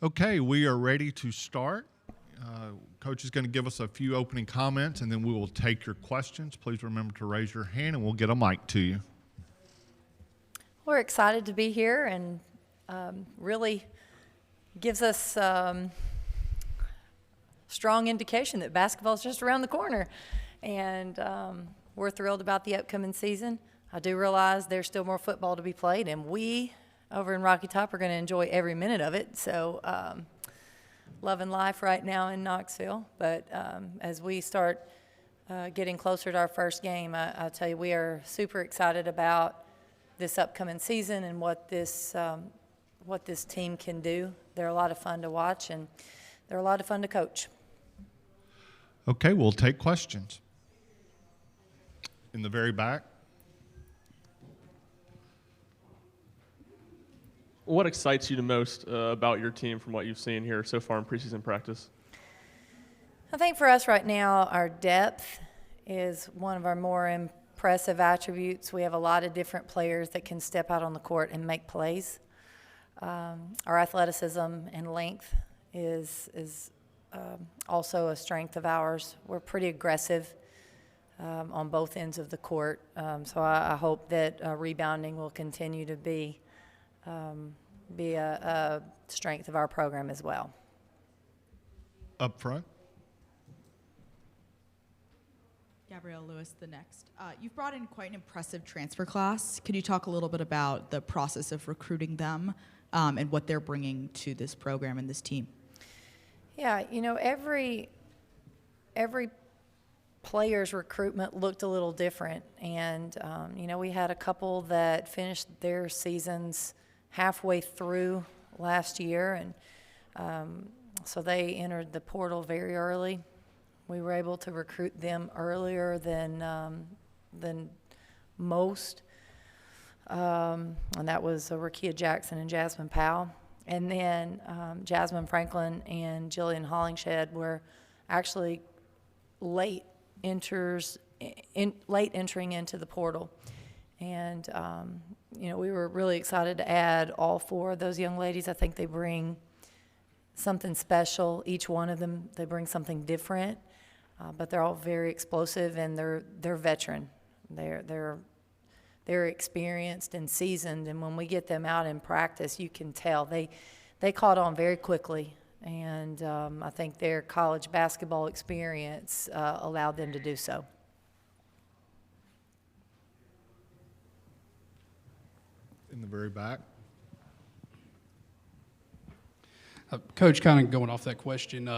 Okay, we are ready to start. Coach is going to give us a few opening comments, and then we will take your questions. Please remember to raise your hand, and we'll get a mic to you. We're excited to be here, and really gives us strong indication that basketball is just around the corner. And we're thrilled about the upcoming season. I do realize there's still more football to be played, and we over in Rocky Top are going to enjoy every minute of it. So loving life right now in Knoxville. But as we start getting closer to our first game, I'll tell you, we are super excited about this upcoming season and what this team can do. They're a lot of fun to watch, and they're a lot of fun to coach. Okay, we'll take questions. In the very back. What excites you the most about your team from what you've seen here so far in preseason practice? I think for us right now, our depth is one of our more impressive attributes. We have a lot of different players that can step out on the court and make plays. Our athleticism and length is also a strength of ours. We're pretty aggressive on both ends of the court. So I hope that rebounding will continue to be a strength of our program as well. Up front. Gabrielle Lewis, the next. You've brought in quite an impressive transfer class. Could you talk a little bit about the process of recruiting them and what they're bringing to this program and this team? Yeah, you know, every player's recruitment looked a little different. And, you know, we had a couple that finished their seasons halfway through last year. And so they entered the portal very early. We were able to recruit them earlier than most. And that was Rakia Jackson and Jasmine Powell. And then Jasmine Franklin and Jillian Hollingshed were actually late entering into the portal. And, you know, we were really excited to add all four of those young ladies. I think they bring something special. Each one of them, they bring something different. But they're all very explosive, and they're veteran. They're experienced and seasoned, and when we get them out in practice, you can tell they caught on very quickly. And I think their college basketball experience allowed them to do so. In the very back. Coach, kind of going off that question,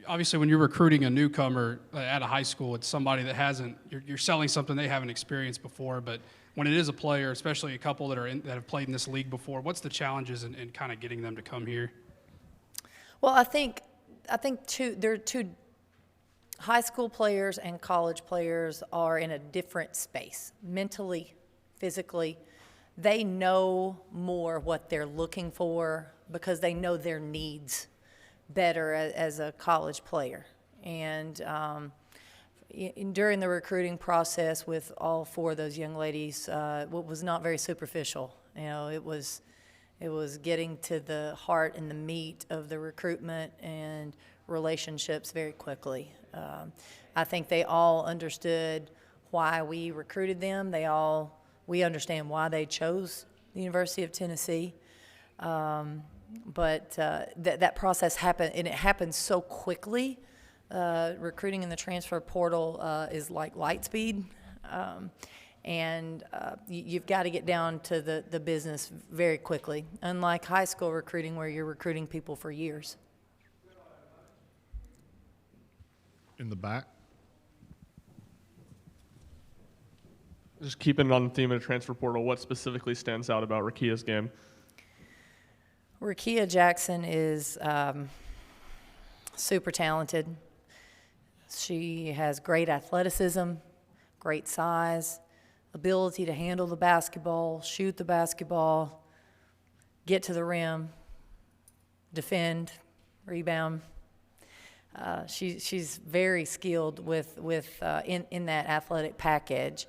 obviously when you're recruiting a newcomer at a high school, it's somebody that you're selling something they haven't experienced before. But when it is a player, especially a couple that have played in this league before, what's the challenges in kind of getting them to come here? Well, I think there are two high school players and college players are in a different space, mentally, physically. They know more what they're looking for because they know their needs better as a college player. And during the recruiting process with all four of those young ladies, what was not very superficial. You know, it was getting to the heart and the meat of the recruitment and relationships very quickly. I think they all understood why we recruited them. We understand why they chose the University of Tennessee. But that process happened, and it happened so quickly. Recruiting in the transfer portal is like light speed. And you've got to get down to the business very quickly, unlike high school recruiting where you're recruiting people for years. In the back. Just keeping it on the theme of the transfer portal, what specifically stands out about Rakia's game? Rakia Jackson is super talented. She has great athleticism, great size, ability to handle the basketball, shoot the basketball, get to the rim, defend, rebound. She's very skilled in that athletic package.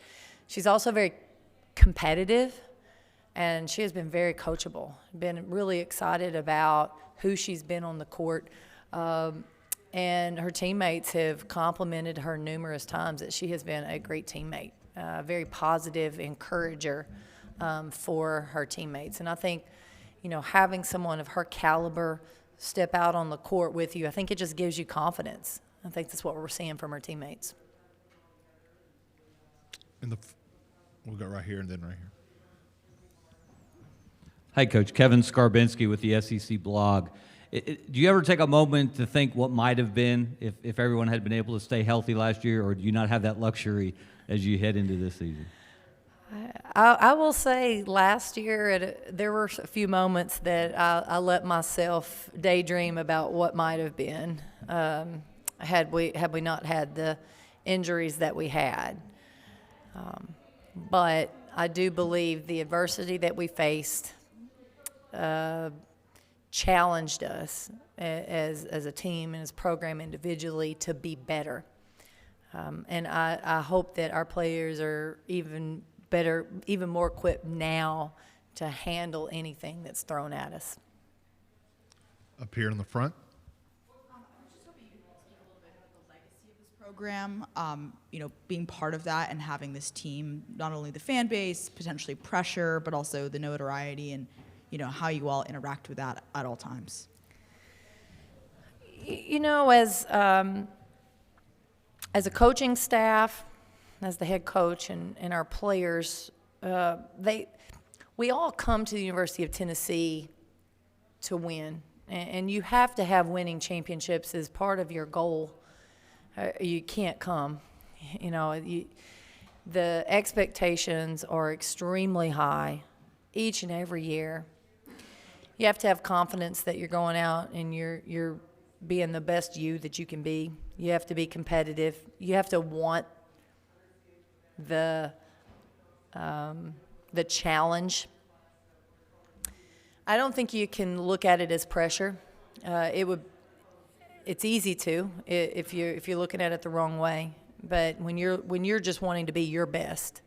She's also very competitive, and she has been very coachable. Been really excited about who she's been on the court. And her teammates have complimented her numerous times that she has been a great teammate, a very positive encourager for her teammates. And I think, having someone of her caliber step out on the court with you, I think it just gives you confidence. I think that's what we're seeing from her teammates. We'll go right here and then right here. Hi, Coach. Kevin Skarbinski with the SEC blog. Do you ever take a moment to think what might have been if everyone had been able to stay healthy last year, or do you not have that luxury as you head into this season? I will say last year there were a few moments that I let myself daydream about what might have been had we not had the injuries that we had. But I do believe the adversity that we faced challenged us as a team and as a program individually to be better. And I hope that our players are even better, even more equipped now to handle anything that's thrown at us. Up here in the front. Program, being part of that and having this team, not only the fan base, potentially pressure, but also the notoriety and, how you all interact with that at all times. As a coaching staff, as the head coach and our players, we all come to the University of Tennessee to win. And you have to have winning championships as part of your goal. You can't come. The expectations are extremely high each and every year. You have to have confidence that you're going out and you're being the best you that you can be. You have to be competitive. You have to want the challenge. I don't think you can look at it as pressure. It's easy to if you're looking at it the wrong way. But when you're just wanting to be your best,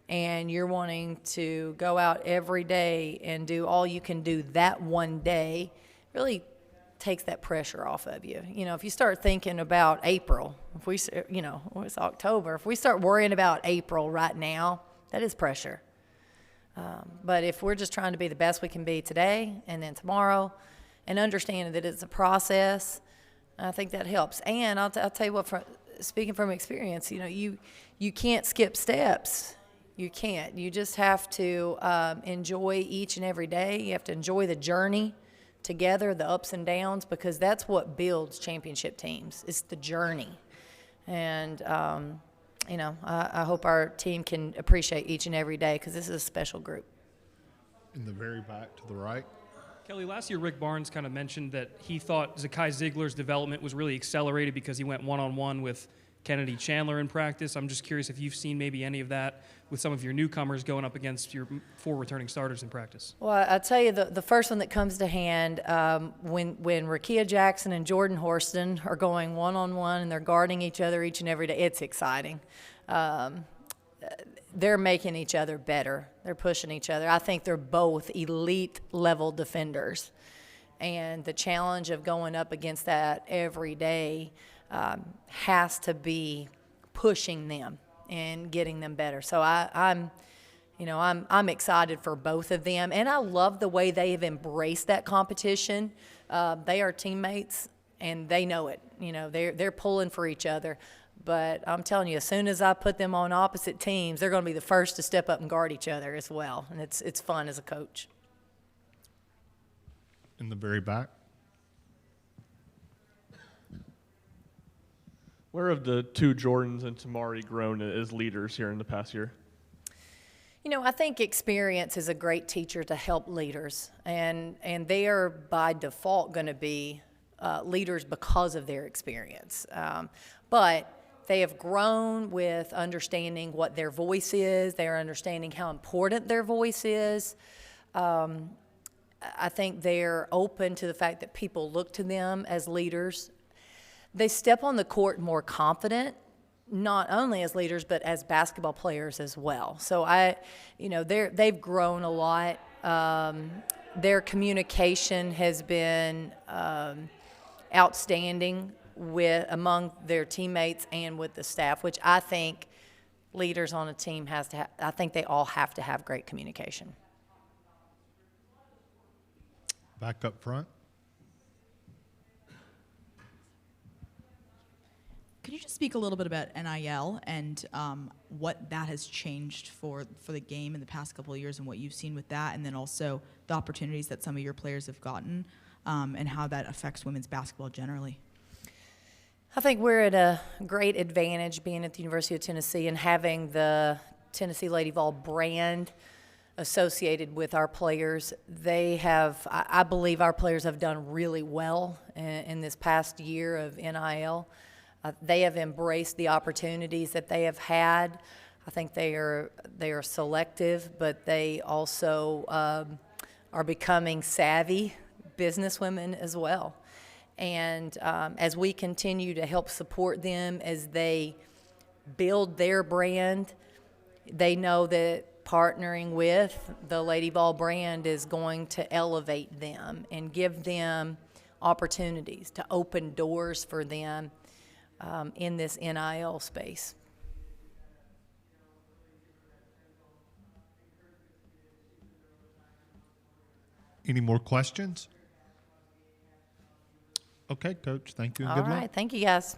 and you're wanting to go out every day and do all you can do that one day, really takes that pressure off of you. If you start thinking about April, it's October. If we start worrying about April right now, that is pressure. But if we're just trying to be the best we can be today and then tomorrow, and understanding that it's a process, I think that helps. And I'll tell you what, speaking from experience, you can't skip steps. You can't. You just have to enjoy each and every day. You have to enjoy the journey together, the ups and downs, because that's what builds championship teams. It's the journey. And, I hope our team can appreciate each and every day, because this is a special group. In the very back to the right. Kellie, last year Rick Barnes kind of mentioned that he thought Zakai Ziegler's development was really accelerated because he went one-on-one with Kennedy Chandler in practice. I'm just curious if you've seen maybe any of that with some of your newcomers going up against your 4 returning starters in practice. Well, I'll tell you, the first one that comes to hand, when Rakia Jackson and Jordan Horston are going one-on-one and they're guarding each other each and every day, it's exciting. They're making each other better. They're pushing each other. I think they're both elite-level defenders. And the challenge of going up against that every day has to be pushing them and getting them better. So I'm excited for both of them, and I love the way they have embraced that competition. They are teammates, and they know it. They're pulling for each other. But I'm telling you, as soon as I put them on opposite teams, they're going to be the first to step up and guard each other as well, and it's fun as a coach. In the very back. Where have the 2 Jordans and Tamari grown as leaders here in the past year? I think experience is a great teacher to help leaders, and they are by default going to be leaders because of their experience. But they have grown with understanding what their voice is. They are understanding how important their voice is. I think they're open to the fact that people look to them as leaders. They step on the court more confident, not only as leaders, but as basketball players as well. So they've grown a lot. their communication has been outstanding among their teammates and with the staff, which I think leaders on a team I think they all have to have great communication. Back up front. Could you just speak a little bit about NIL and what that has changed for the game in the past couple of years and what you've seen with that, and then also the opportunities that some of your players have gotten and how that affects women's basketball generally? I think we're at a great advantage being at the University of Tennessee and having the Tennessee Lady Vol brand associated with our players. I believe our players have done really well in this past year of NIL. They have embraced the opportunities that they have had. I think they are selective, but they also are becoming savvy businesswomen as well. And as we continue to help support them as they build their brand, they know that partnering with the Lady Vol brand is going to elevate them and give them opportunities to open doors for them in this NIL space. Any more questions? Okay, Coach. Thank you and good All luck. right, thank you guys.